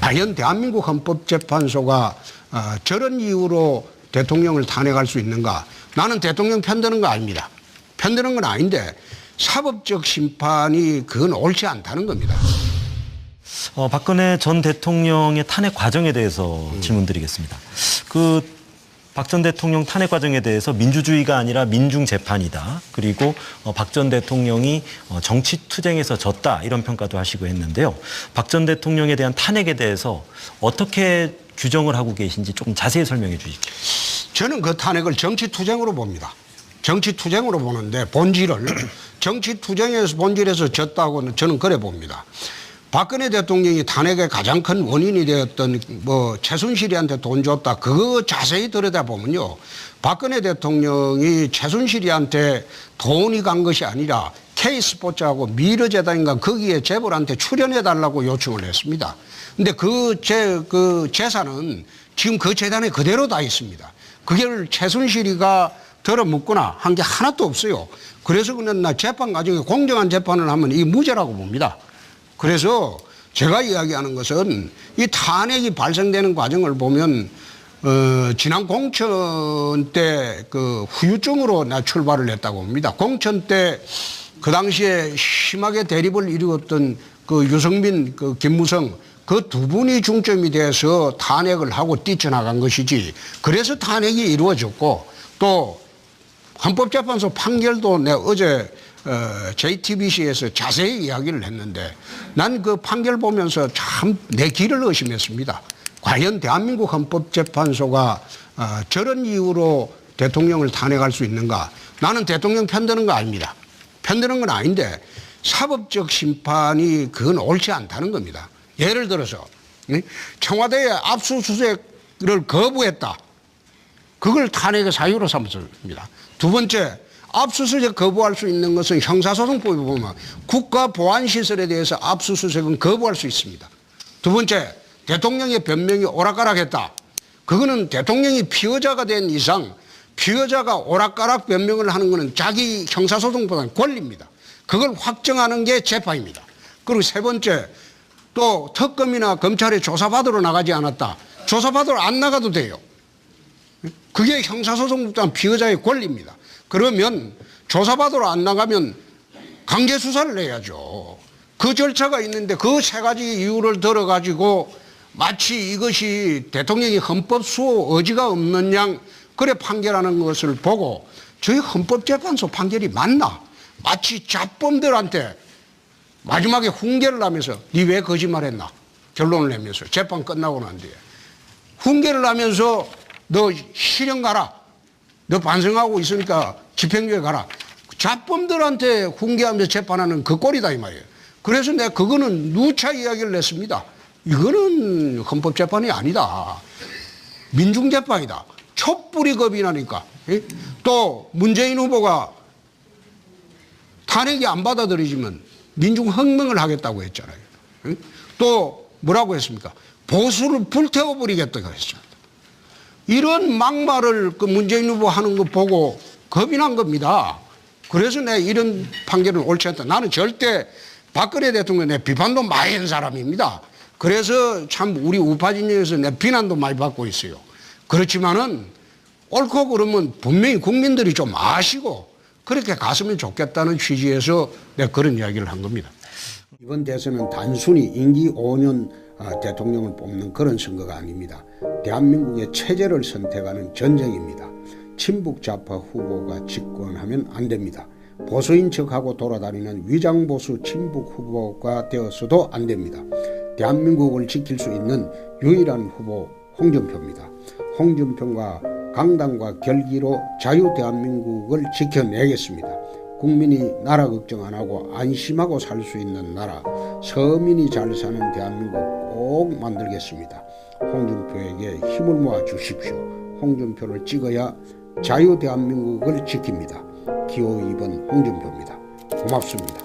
과연 대한민국 헌법재판소가 저런 이유로 대통령을 탄핵할 수 있는가? 나는 대통령 편드는 거 아닙니다. 편드는 건 아닌데 사법적 심판이 그건 옳지 않다는 겁니다. 박근혜 전 대통령의 탄핵 과정에 대해서 질문드리겠습니다. 박 전 대통령 탄핵 과정에 대해서 민주주의가 아니라 민중재판이다. 그리고 박 전 대통령이 정치투쟁에서 졌다. 이런 평가도 하시고 했는데요. 박 전 대통령에 대한 탄핵에 대해서 어떻게 규정을 하고 계신지 조금 자세히 설명해 주십시오. 저는 그 탄핵을 정치투쟁으로 봅니다. 정치투쟁으로 보는데 본질을 정치투쟁에서 본질에서 졌다고는 저는 그래 봅니다. 박근혜 대통령이 탄핵의 가장 큰 원인이 되었던 최순실이한테 돈 줬다. 그거 자세히 들여다보면요. 박근혜 대통령이 최순실이한테 돈이 간 것이 아니라 K스포츠하고 미르재단인가 거기에 재벌한테 출연해달라고 요청을 했습니다. 근데 그 재산은 지금 그 재단에 그대로 다 있습니다. 그걸 최순실이가 들어묻거나 한 게 하나도 없어요. 그래서 그는 나 재판 과정에 공정한 재판을 하면 이 무죄라고 봅니다. 그래서 제가 이야기하는 것은 이 탄핵이 발생되는 과정을 보면 지난 공천 때 그 후유증으로 나 출발을 했다고 봅니다. 공천 때 그 당시에 심하게 대립을 이루었던 그 유승민, 그 김무성 그 두 분이 중점이 돼서 탄핵을 하고 뛰쳐나간 것이지. 그래서 탄핵이 이루어졌고 또 헌법재판소 판결도 내가 어제 JTBC에서 자세히 이야기를 했는데 난 그 판결 보면서 참 내 귀를 의심했습니다. 과연 대한민국 헌법재판소가 저런 이유로 대통령을 탄핵할 수 있는가? 나는 대통령 편드는 거 아닙니다. 편드는 건 아닌데 사법적 심판이 그건 옳지 않다는 겁니다. 예를 들어서 청와대에 압수수색을 거부했다. 그걸 탄핵의 사유로 삼습니다. 두 번째, 압수수색 거부할 수 있는 것은 형사소송법에 보면 국가보안시설에 대해서 압수수색은 거부할 수 있습니다. 두 번째, 대통령의 변명이 오락가락했다. 그거는 대통령이 피의자가 된 이상 피의자가 오락가락 변명을 하는 것은 자기 형사소송보다는 권리입니다. 그걸 확정하는 게 재판입니다. 그리고 세 번째, 또 특검이나 검찰에 조사받으러 나가지 않았다. 조사받으러 안 나가도 돼요. 그게 형사소송보다는 피의자의 권리입니다. 그러면 조사받으러 안 나가면 강제수사를 해야죠. 그 절차가 있는데 그 세 가지 이유를 들어가지고 마치 이것이 대통령이 헌법수호 의지가 없는 양 그래 판결하는 것을 보고 저희 헌법재판소 판결이 맞나? 마치 잡범들한테 마지막에 훈계를 하면서 니 왜 거짓말했나? 결론을 내면서 재판 끝나고 난 뒤에 훈계를 하면서 너 실형 가라. 너 반성하고 있으니까 집행유예 가라. 잡범들한테 훈계하면서 재판하는 그 꼴이다 이 말이에요. 그래서 내가 그거는 누차 이야기를 냈습니다. 이거는 헌법재판이 아니다. 민중재판이다. 촛불이 겁이 나니까. 또 문재인 후보가 탄핵이 안 받아들이지만 민중혁명을 하겠다고 했잖아요. 또 뭐라고 했습니까? 보수를 불태워버리겠다고 했습니다. 이런 막말을 그 문재인 후보 하는 거 보고 겁이 난 겁니다. 그래서 내가 이런 판결은 옳지 않다. 나는 절대 박근혜 대통령에 비판도 많이 한 사람입니다. 그래서 참 우리 우파 진영에서 내 비난도 많이 받고 있어요. 그렇지만은 옳고 그러면 분명히 국민들이 좀 아시고 그렇게 갔으면 좋겠다는 취지에서 내가 그런 이야기를 한 겁니다. 이번 대선은 단순히 임기 5년 대통령을 뽑는 그런 선거가 아닙니다. 대한민국의 체제를 선택하는 전쟁입니다. 친북 좌파 후보가 집권하면 안 됩니다. 보수인 척하고 돌아다니는 위장보수 친북 후보가 되어서도 안 됩니다. 대한민국을 지킬 수 있는 유일한 후보 홍준표입니다. 홍준표가 강당과 결기로 자유대한민국을 지켜내겠습니다. 국민이 나라 걱정 안 하고 안심하고 살 수 있는 나라, 서민이 잘 사는 대한민국 꼭 만들겠습니다. 홍준표에게 힘을 모아 주십시오. 홍준표를 찍어야 자유대한민국을 지킵니다. 기호 2번 홍준표입니다. 고맙습니다.